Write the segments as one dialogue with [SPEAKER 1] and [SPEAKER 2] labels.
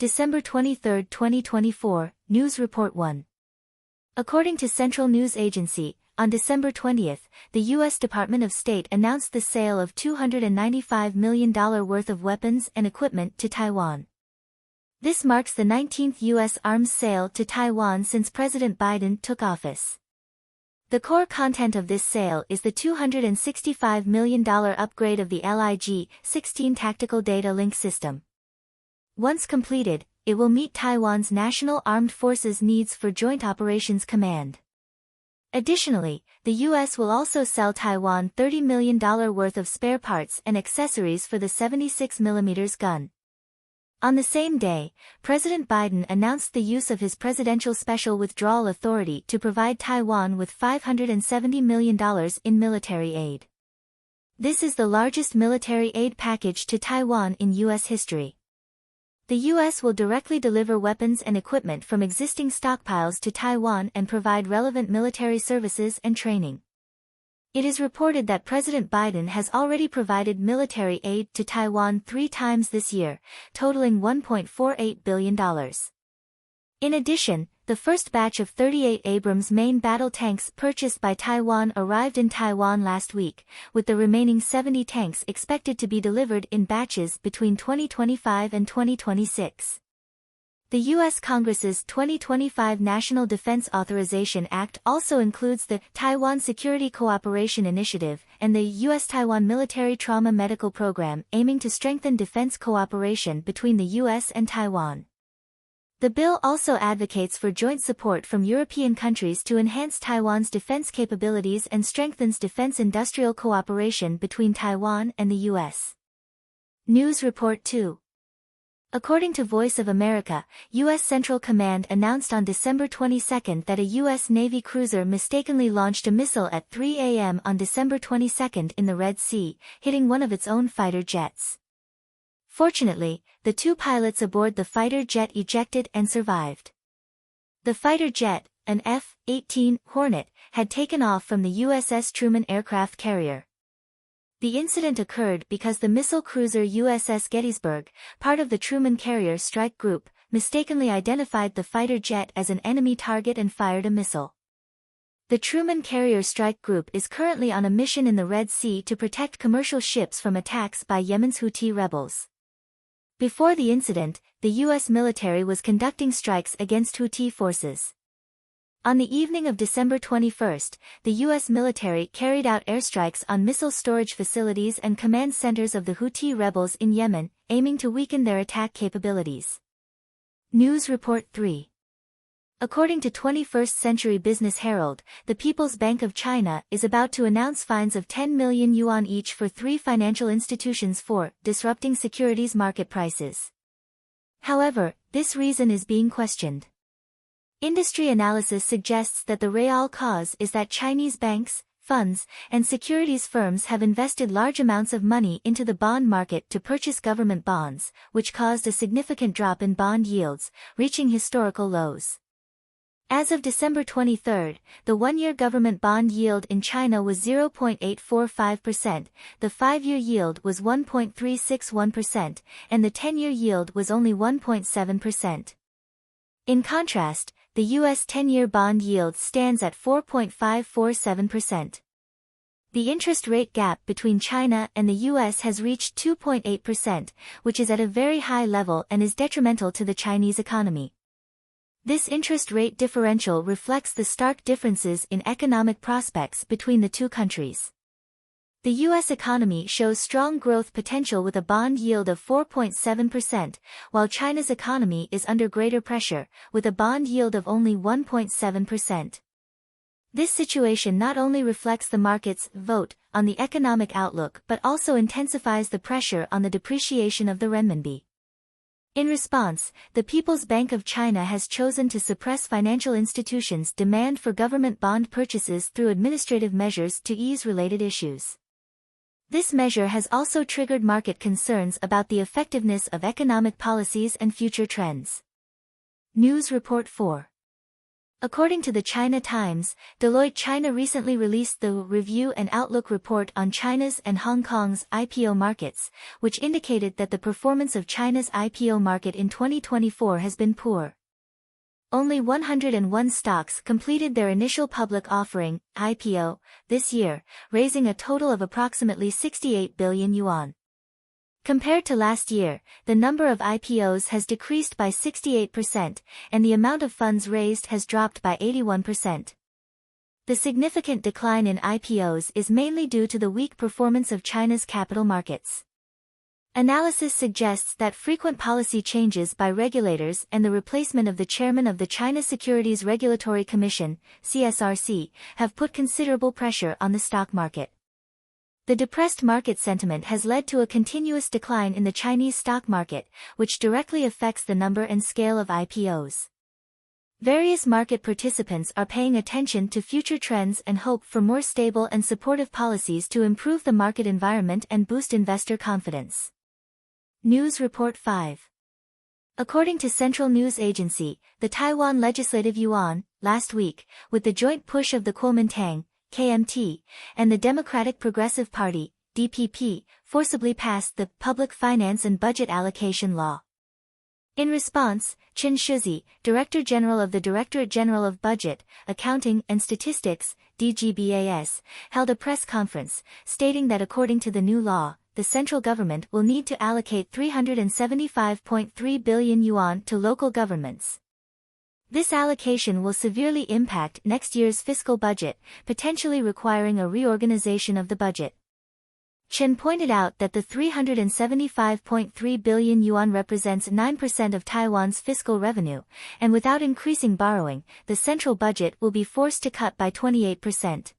[SPEAKER 1] December 23, 2024, News Report 1. According to Central News Agency, on December 20, the U.S. Department of State announced the sale of $295 million worth of weapons and equipment to Taiwan. This marks the 19th U.S. arms sale to Taiwan since President Biden took office. The core content of this sale is the $265 million upgrade of the LIG-16 Tactical Data Link System. Once completed, it will meet Taiwan's National Armed Forces needs for Joint Operations Command. Additionally, the U.S. will also sell Taiwan $30 million worth of spare parts and accessories for the 76mm gun. On the same day, President Biden announced the use of his Presidential Special Withdrawal Authority to provide Taiwan with $570 million in military aid. This is the largest military aid package to Taiwan in U.S. history. The U.S. will directly deliver weapons and equipment from existing stockpiles to Taiwan and provide relevant military services and training. It is reported that President Biden has already provided military aid to Taiwan 3 times this year, totaling $1.48 billion. In addition, the first batch of 38 Abrams main battle tanks purchased by Taiwan arrived in Taiwan last week, with the remaining 70 tanks expected to be delivered in batches between 2025 and 2026. The U.S. Congress's 2025 National Defense Authorization Act also includes the Taiwan Security Cooperation Initiative and the U.S.-Taiwan Military Trauma Medical Program, aiming to strengthen defense cooperation between the U.S. and Taiwan. The bill also advocates for joint support from European countries to enhance Taiwan's defense capabilities and strengthens defense industrial cooperation between Taiwan and the U.S. News Report 2. According to Voice of America, U.S. Central Command announced on December 22 that a U.S. Navy cruiser mistakenly launched a missile at 3 a.m. on December 22 in the Red Sea, hitting one of its own fighter jets. Fortunately, the 2 pilots aboard the fighter jet ejected and survived. The fighter jet, an F-18 Hornet, had taken off from the USS Truman aircraft carrier. The incident occurred because the missile cruiser USS Gettysburg, part of the Truman Carrier Strike Group, mistakenly identified the fighter jet as an enemy target and fired a missile. The Truman Carrier Strike Group is currently on a mission in the Red Sea to protect commercial ships from attacks by Yemen's Houthi rebels. Before the incident, the U.S. military was conducting strikes against Houthi forces. On the evening of December 21, the U.S. military carried out airstrikes on missile storage facilities and command centers of the Houthi rebels in Yemen, aiming to weaken their attack capabilities. News Report 3. According to 21st Century Business Herald, the People's Bank of China is about to announce fines of 10 million yuan each for 3 financial institutions for disrupting securities market prices. However, this reason is being questioned. Industry analysis suggests that the real cause is that Chinese banks, funds, and securities firms have invested large amounts of money into the bond market to purchase government bonds, which caused a significant drop in bond yields, reaching historical lows. As of December 23, the 1-year government bond yield in China was 0.845%, the 5-year yield was 1.361%, and the 10-year yield was only 1.7%. In contrast, the U.S. 10-year bond yield stands at 4.547%. The interest rate gap between China and the U.S. has reached 2.8%, which is at a very high level and is detrimental to the Chinese economy. This interest rate differential reflects the stark differences in economic prospects between the 2 countries. The U.S. economy shows strong growth potential with a bond yield of 4.7%, while China's economy is under greater pressure, with a bond yield of only 1.7%. This situation not only reflects the market's vote on the economic outlook but also intensifies the pressure on the depreciation of the renminbi. In response, the People's Bank of China has chosen to suppress financial institutions' demand for government bond purchases through administrative measures to ease related issues. This measure has also triggered market concerns about the effectiveness of economic policies and future trends. News Report 4. According to the China Times, Deloitte China recently released the Review and Outlook report on China's and Hong Kong's IPO markets, which indicated that the performance of China's IPO market in 2024 has been poor. Only 101 stocks completed their initial public offering, IPO, this year, raising a total of approximately 68 billion yuan. Compared to last year, the number of IPOs has decreased by 68%, and the amount of funds raised has dropped by 81%. The significant decline in IPOs is mainly due to the weak performance of China's capital markets. Analysis suggests that frequent policy changes by regulators and the replacement of the chairman of the China Securities Regulatory Commission, CSRC, have put considerable pressure on the stock market. The depressed market sentiment has led to a continuous decline in the Chinese stock market, which directly affects the number and scale of IPOs. Various market participants are paying attention to future trends and hope for more stable and supportive policies to improve the market environment and boost investor confidence. News Report 5. According to Central News Agency, the Taiwan Legislative Yuan, last week, with the joint push of the Kuomintang, KMT, and the Democratic Progressive Party, DPP, forcibly passed the Public Finance and Budget Allocation Law. In response, Chen Shuzi, Director General of the Directorate General of Budget, Accounting and Statistics, DGBAS, held a press conference, stating that according to the new law, the central government will need to allocate 375.3 billion yuan to local governments. This allocation will severely impact next year's fiscal budget, potentially requiring a reorganization of the budget. Chen pointed out that the 375.3 billion yuan represents 9% of Taiwan's fiscal revenue, and without increasing borrowing, the central budget will be forced to cut by 28%.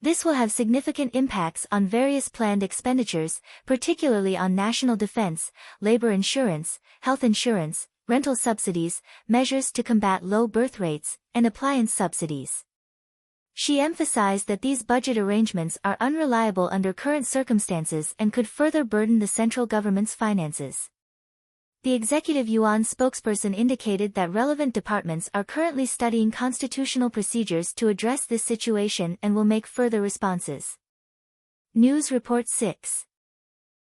[SPEAKER 1] This will have significant impacts on various planned expenditures, particularly on national defense, labor insurance, health insurance, rental subsidies, measures to combat low birth rates, and appliance subsidies. She emphasized that these budget arrangements are unreliable under current circumstances and could further burden the central government's finances. The Executive Yuan spokesperson indicated that relevant departments are currently studying constitutional procedures to address this situation and will make further responses. News Report 6.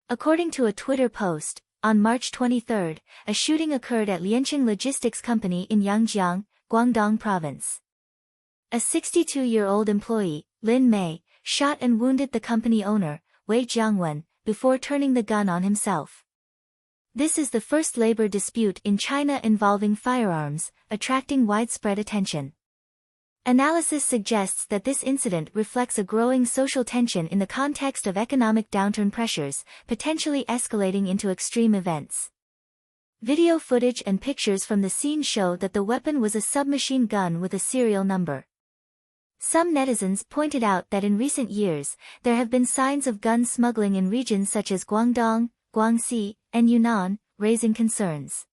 [SPEAKER 1] According to a Twitter post, on March 23, a shooting occurred at Lianqing Logistics Company in Yangjiang, Guangdong Province. A 62-year-old employee, Lin Mei, shot and wounded the company owner, Wei Jiangwen, before turning the gun on himself. This is the first labor dispute in China involving firearms, attracting widespread attention. Analysis suggests that this incident reflects a growing social tension in the context of economic downturn pressures, potentially escalating into extreme events. Video footage and pictures from the scene show that the weapon was a submachine gun with a serial number. Some netizens pointed out that in recent years, there have been signs of gun smuggling in regions such as Guangdong, Guangxi, and Yunnan, raising concerns.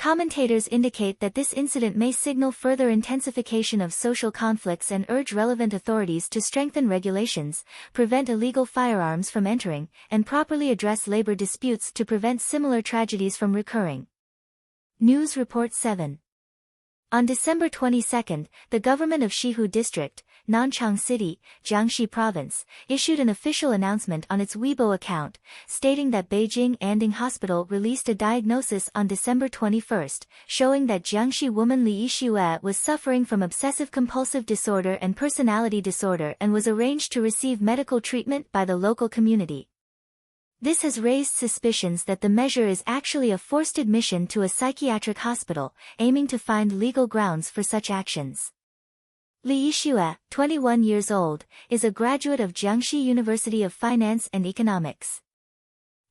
[SPEAKER 1] Commentators indicate that this incident may signal further intensification of social conflicts and urge relevant authorities to strengthen regulations, prevent illegal firearms from entering, and properly address labor disputes to prevent similar tragedies from recurring. News Report 7. On December 22, the government of Shihu District, Nanchang City, Jiangxi Province, issued an official announcement on its Weibo account, stating that Beijing Anding Hospital released a diagnosis on December 21, showing that Jiangxi woman Li Yixue was suffering from obsessive-compulsive disorder and personality disorder and was arranged to receive medical treatment by the local community. This has raised suspicions that the measure is actually a forced admission to a psychiatric hospital, aiming to find legal grounds for such actions. Li Yixue, 21 years old, is a graduate of Jiangxi University of Finance and Economics.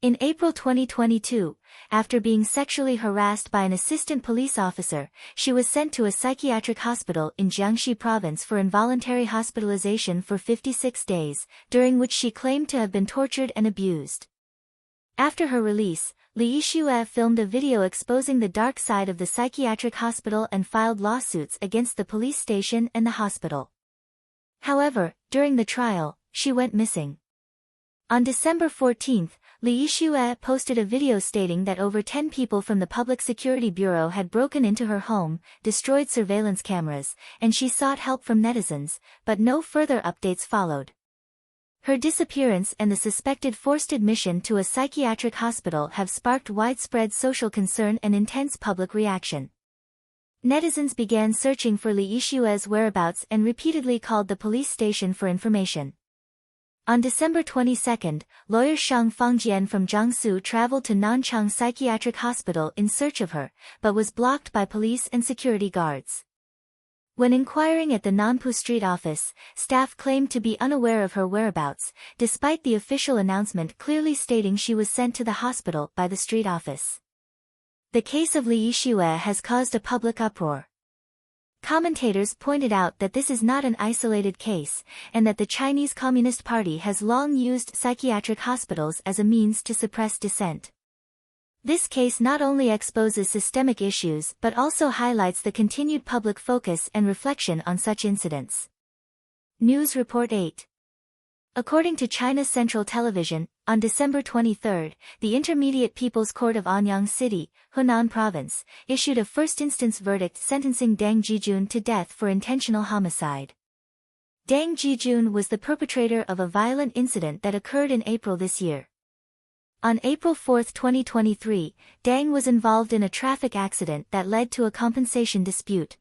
[SPEAKER 1] In April 2022, after being sexually harassed by an assistant police officer, she was sent to a psychiatric hospital in Jiangxi Province for involuntary hospitalization for 56 days, during which she claimed to have been tortured and abused. After her release, Li Yixue filmed a video exposing the dark side of the psychiatric hospital and filed lawsuits against the police station and the hospital. However, during the trial, she went missing. On December 14, Li Yixue posted a video stating that over 10 people from the Public Security Bureau had broken into her home, destroyed surveillance cameras, and she sought help from netizens, but no further updates followed. Her disappearance and the suspected forced admission to a psychiatric hospital have sparked widespread social concern and intense public reaction. Netizens began searching for Li Yixue's whereabouts and repeatedly called the police station for information. On December 22, lawyer Shang Fangjian from Jiangsu traveled to Nanchang Psychiatric Hospital in search of her, but was blocked by police and security guards. When inquiring at the Nanpu Street office, staff claimed to be unaware of her whereabouts, despite the official announcement clearly stating she was sent to the hospital by the street office. The case of Li Yixue has caused a public uproar. Commentators pointed out that this is not an isolated case, and that the Chinese Communist Party has long used psychiatric hospitals as a means to suppress dissent. This case not only exposes systemic issues but also highlights the continued public focus and reflection on such incidents. News Report 8. According to China's Central Television, on December 23, the Intermediate People's Court of Anyang City, Hunan Province, issued a first-instance verdict sentencing Deng Jijun to death for intentional homicide. Deng Jijun was the perpetrator of a violent incident that occurred in April this year. On April 4, 2023, Deng was involved in a traffic accident that led to a compensation dispute.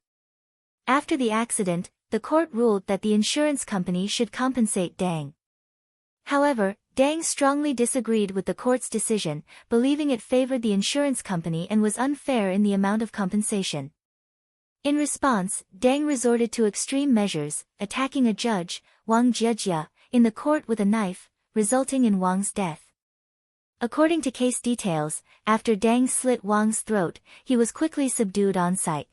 [SPEAKER 1] After the accident, the court ruled that the insurance company should compensate Deng. However, Deng strongly disagreed with the court's decision, believing it favored the insurance company and was unfair in the amount of compensation. In response, Deng resorted to extreme measures, attacking a judge, Wang Jiejia, in the court with a knife, resulting in Wang's death. According to case details, after Deng slit Wang's throat, he was quickly subdued on site.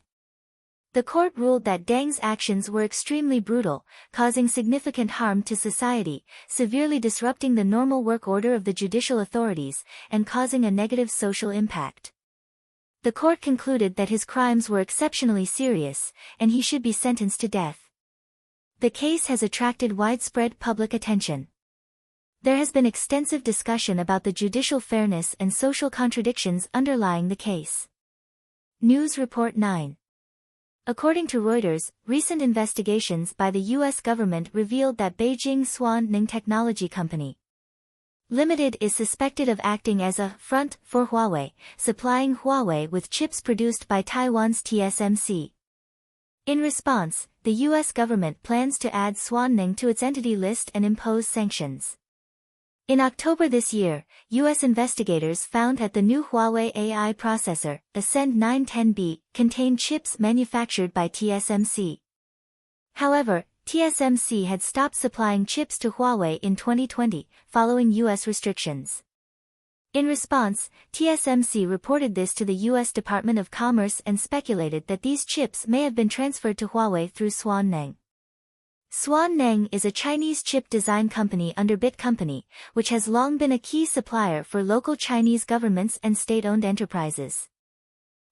[SPEAKER 1] The court ruled that Deng's actions were extremely brutal, causing significant harm to society, severely disrupting the normal work order of the judicial authorities, and causing a negative social impact. The court concluded that his crimes were exceptionally serious, and he should be sentenced to death. The case has attracted widespread public attention. There has been extensive discussion about the judicial fairness and social contradictions underlying the case. News Report 9. According to Reuters, recent investigations by the U.S. government revealed that Beijing Suanning Technology Company Limited is suspected of acting as a front for Huawei, supplying Huawei with chips produced by Taiwan's TSMC. In response, the U.S. government plans to add Suanning to its entity list and impose sanctions. In October this year, U.S. investigators found that the new Huawei AI processor, Ascend 910B, contained chips manufactured by TSMC. However, TSMC had stopped supplying chips to Huawei in 2020, following U.S. restrictions. In response, TSMC reported this to the U.S. Department of Commerce and speculated that these chips may have been transferred to Huawei through Suanning. Suanning is a Chinese chip design company under Bit Company, which has long been a key supplier for local Chinese governments and state-owned enterprises.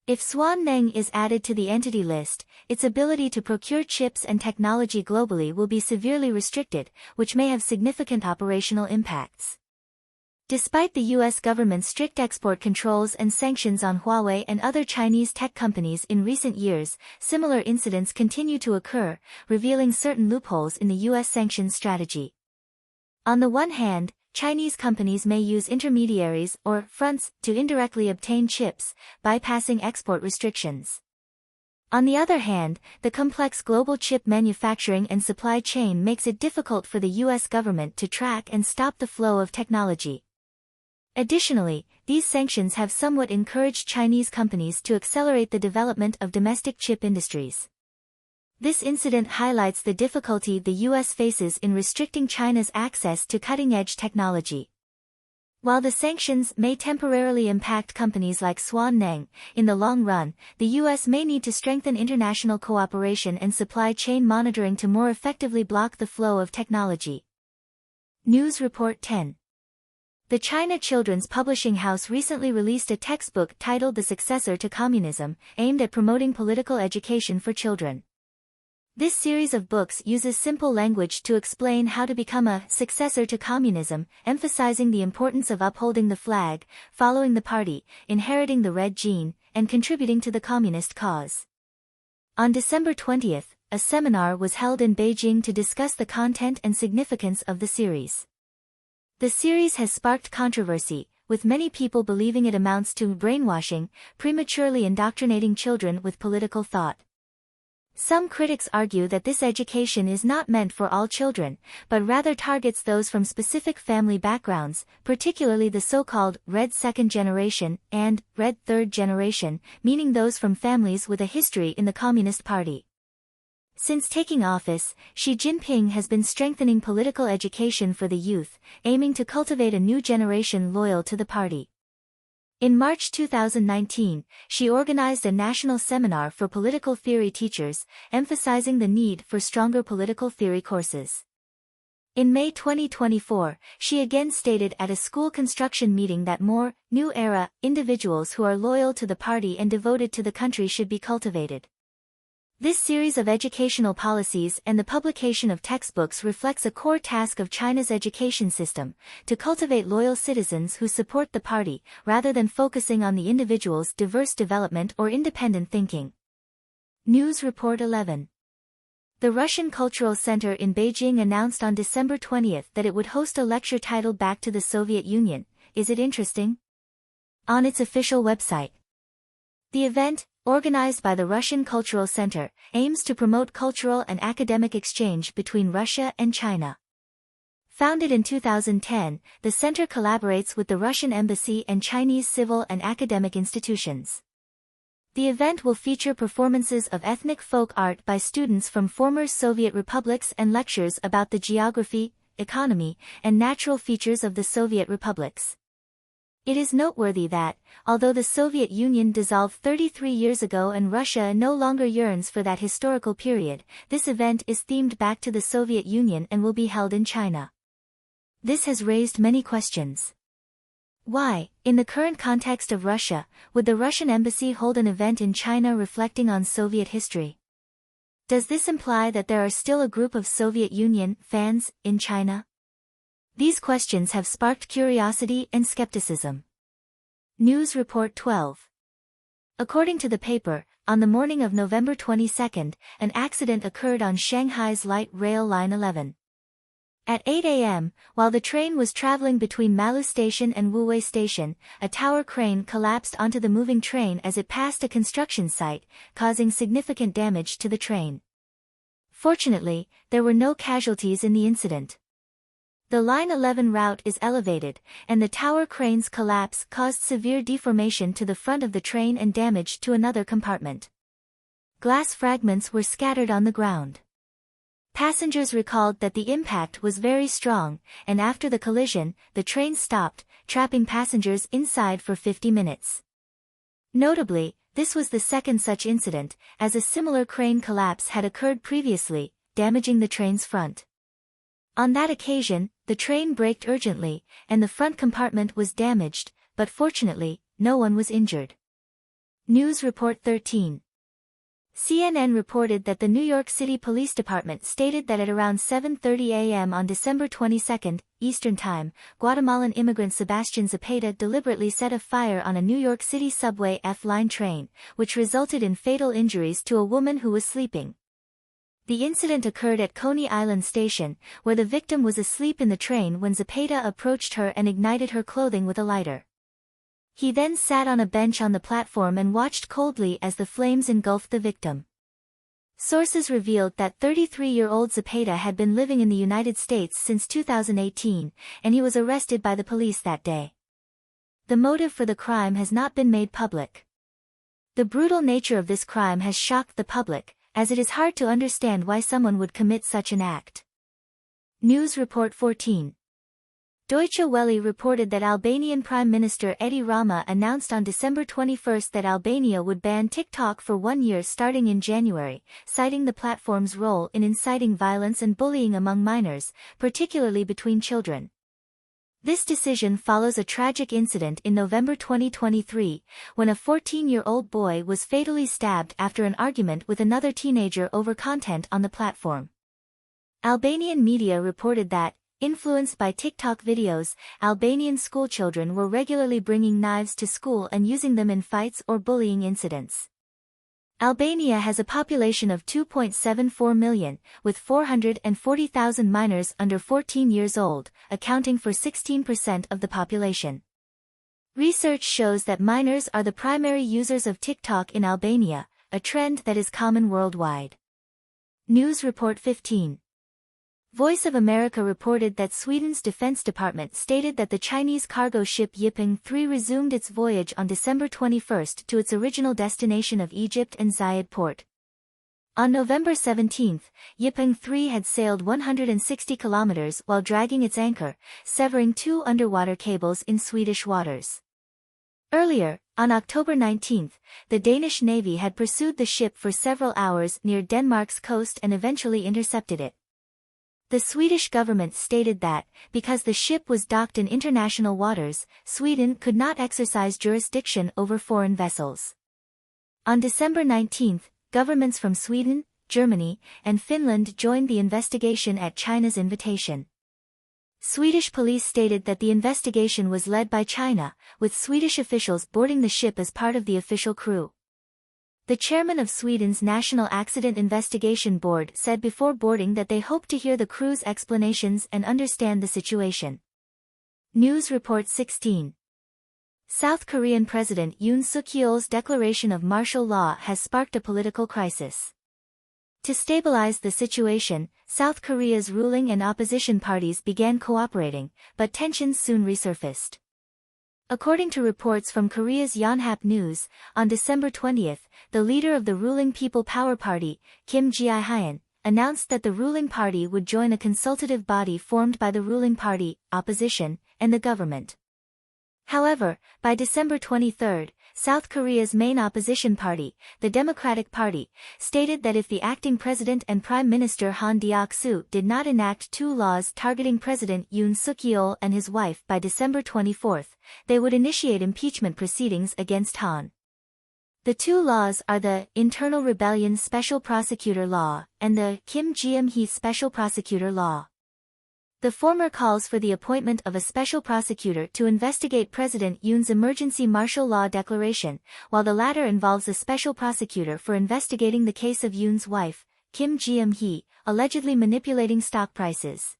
[SPEAKER 1] If Suanning is added to the entity list, its ability to procure chips and technology globally will be severely restricted, which may have significant operational impacts. Despite the U.S. government's strict export controls and sanctions on Huawei and other Chinese tech companies in recent years, similar incidents continue to occur, revealing certain loopholes in the U.S. sanctions strategy. On the one hand, Chinese companies may use intermediaries or fronts to indirectly obtain chips, bypassing export restrictions. On the other hand, the complex global chip manufacturing and supply chain makes it difficult for the U.S. government to track and stop the flow of technology. Additionally, these sanctions have somewhat encouraged Chinese companies to accelerate the development of domestic chip industries. This incident highlights the difficulty the U.S. faces in restricting China's access to cutting-edge technology. While the sanctions may temporarily impact companies like Suanning, in the long run, the U.S. may need to strengthen international cooperation and supply chain monitoring to more effectively block the flow of technology. News Report 10. The China Children's Publishing House recently released a textbook titled The Successor to Communism, aimed at promoting political education for children. This series of books uses simple language to explain how to become a successor to communism, emphasizing the importance of upholding the flag, following the party, inheriting the red gene, and contributing to the communist cause. On December 20th, a seminar was held in Beijing to discuss the content and significance of the series. The series has sparked controversy, with many people believing it amounts to brainwashing, prematurely indoctrinating children with political thought. Some critics argue that this education is not meant for all children, but rather targets those from specific family backgrounds, particularly the so-called Red Second Generation and Red Third Generation, meaning those from families with a history in the Communist Party. Since taking office, Xi Jinping has been strengthening political education for the youth, aiming to cultivate a new generation loyal to the party. In March 2019, she organized a national seminar for political theory teachers, emphasizing the need for stronger political theory courses. In May 2024, she again stated at a school construction meeting that more, new era, individuals who are loyal to the party and devoted to the country should be cultivated. This series of educational policies and the publication of textbooks reflects a core task of China's education system, to cultivate loyal citizens who support the party, rather than focusing on the individual's diverse development or independent thinking. News Report 11. The Russian Cultural Center in Beijing announced on December 20th that it would host a lecture titled Back to the Soviet Union. Is it interesting? On its official website. The event, organized by the Russian Cultural Center, aims to promote cultural and academic exchange between Russia and China. Founded in 2010, the center collaborates with the Russian Embassy and Chinese civil and academic institutions. The event will feature performances of ethnic folk art by students from former Soviet republics and lectures about the geography, economy, and natural features of the Soviet republics. It is noteworthy that, although the Soviet Union dissolved 33 years ago and Russia no longer yearns for that historical period, this event is themed back to the Soviet Union and will be held in China. This has raised many questions. Why, in the current context of Russia, would the Russian embassy hold an event in China reflecting on Soviet history? Does this imply that there are still a group of Soviet Union fans in China? These questions have sparked curiosity and skepticism. News Report 12. According to the paper, on the morning of November 22, an accident occurred on Shanghai's light rail line 11. At 8 a.m., while the train was traveling between Malu Station and Wuwei Station, a tower crane collapsed onto the moving train as it passed a construction site, causing significant damage to the train. Fortunately, there were no casualties in the incident. The Line 11 route is elevated, and the tower crane's collapse caused severe deformation to the front of the train and damage to another compartment. Glass fragments were scattered on the ground. Passengers recalled that the impact was very strong, and after the collision, the train stopped, trapping passengers inside for 50 minutes. Notably, this was the second such incident, as a similar crane collapse had occurred previously, damaging the train's front. On that occasion, the train braked urgently, and the front compartment was damaged, but fortunately, no one was injured. News Report 13. CNN reported that the New York City Police Department stated that at around 7:30 a.m. on December 22, Eastern Time, Guatemalan immigrant Sebastian Zepeda deliberately set a fire on a New York City subway F-line train, which resulted in fatal injuries to a woman who was sleeping. The incident occurred at Coney Island Station, where the victim was asleep in the train when Zepeda approached her and ignited her clothing with a lighter. He then sat on a bench on the platform and watched coldly as the flames engulfed the victim. Sources revealed that 33-year-old Zepeda had been living in the United States since 2018, and he was arrested by the police that day. The motive for the crime has not been made public. The brutal nature of this crime has shocked the public, as it is hard to understand why someone would commit such an act. News Report 14. Deutsche Welle reported that Albanian Prime Minister Edi Rama announced on December 21 that Albania would ban TikTok for 1 year starting in January, citing the platform's role in inciting violence and bullying among minors, particularly between children. This decision follows a tragic incident in November 2023, when a 14-year-old boy was fatally stabbed after an argument with another teenager over content on the platform. Albanian media reported that, influenced by TikTok videos, Albanian schoolchildren were regularly bringing knives to school and using them in fights or bullying incidents. Albania has a population of 2.74 million, with 440,000 minors under 14 years old, accounting for 16% of the population. Research shows that minors are the primary users of TikTok in Albania, a trend that is common worldwide. News Report 15. Voice of America reported that Sweden's Defense Department stated that the Chinese cargo ship Yiping 3 resumed its voyage on December 21 to its original destination of Egypt and Zayed port. On November 17, Yiping 3 had sailed 160 kilometers while dragging its anchor, severing 2 underwater cables in Swedish waters. Earlier, on October 19, the Danish Navy had pursued the ship for several hours near Denmark's coast and eventually intercepted it. The Swedish government stated that, because the ship was docked in international waters, Sweden could not exercise jurisdiction over foreign vessels. On December 19, governments from Sweden, Germany, and Finland joined the investigation at China's invitation. Swedish police stated that the investigation was led by China, with Swedish officials boarding the ship as part of the official crew. The chairman of Sweden's National Accident Investigation Board said before boarding that they hoped to hear the crew's explanations and understand the situation. News Report 16. South Korean President Yoon Suk-yeol's declaration of martial law has sparked a political crisis. To stabilize the situation, South Korea's ruling and opposition parties began cooperating, but tensions soon resurfaced. According to reports from Korea's Yonhap News, on December 20, the leader of the ruling People Power Party, Kim Ji-hyun, announced that the ruling party would join a consultative body formed by the ruling party, opposition, and the government. However, by December 23, South Korea's main opposition party, the Democratic Party, stated that if the acting president and Prime Minister Han Deok-soo did not enact 2 laws targeting President Yoon Suk-yeol and his wife by December 24, they would initiate impeachment proceedings against Han. The 2 laws are the Internal Rebellion Special Prosecutor Law and the Kim Ji-hee Special Prosecutor Law. The former calls for the appointment of a special prosecutor to investigate President Yoon's emergency martial law declaration, while the latter involves a special prosecutor for investigating the case of Yoon's wife, Kim Ji-hee, allegedly manipulating stock prices.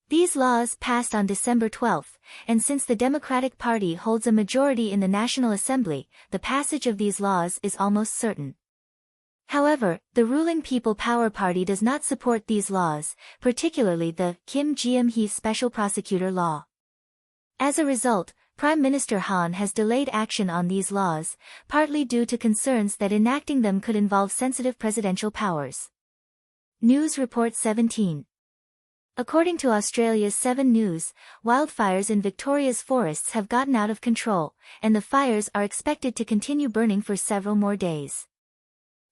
[SPEAKER 1] These laws passed on December 12, and since the Democratic Party holds a majority in the National Assembly, the passage of these laws is almost certain. However, the ruling People Power Party does not support these laws, particularly the Kim Ji-hee Special Prosecutor Law. As a result, Prime Minister Han has delayed action on these laws, partly due to concerns that enacting them could involve sensitive presidential powers. News Report 17. According to Australia's 7 News, wildfires in Victoria's forests have gotten out of control, and the fires are expected to continue burning for several more days.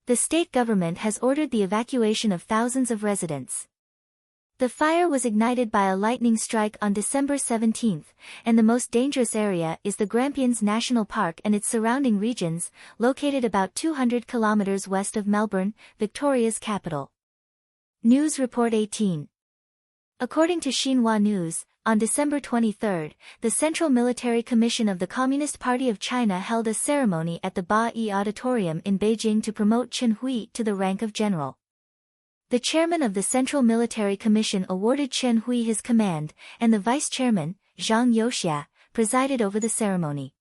[SPEAKER 1] The state government has ordered the evacuation of thousands of residents. The fire was ignited by a lightning strike on December 17, and the most dangerous area is the Grampians National Park and its surrounding regions, located about 200 kilometers west of Melbourne, Victoria's capital. News Report 18. According to Xinhua News, on December 23, the Central Military Commission of the Communist Party of China held a ceremony at the Ba-yi Auditorium in Beijing to promote Chen Hui to the rank of general. The chairman of the Central Military Commission awarded Chen Hui his command, and the vice-chairman, Zhang Youxia, presided over the ceremony.